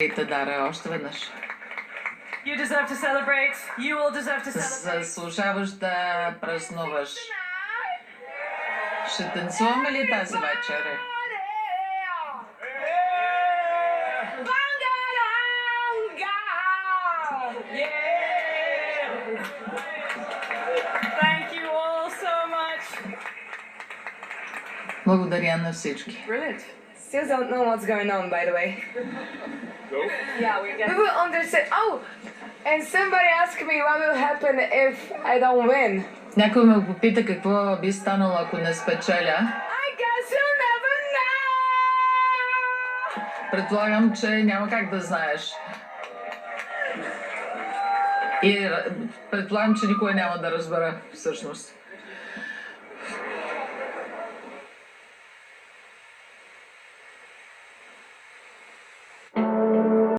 Дара, още веднъж. You deserve to celebrate. You all deserve to celebrate. Заслужаваш да празнуваш. Ще танцуваме ли тази вечер? Thank you all so much. Благодаря на всички. Brilliant. Still don't know what's going on, by the way. Nope. Yeah, we get. We will understand. Oh, and somebody asked me what will happen if I don't win. Някой ме попита какво би станало, ако не спечеля. I guess you'll never know. Предполагам, че няма как да знаеш. И предполагам, че никой няма да разбера всъщност.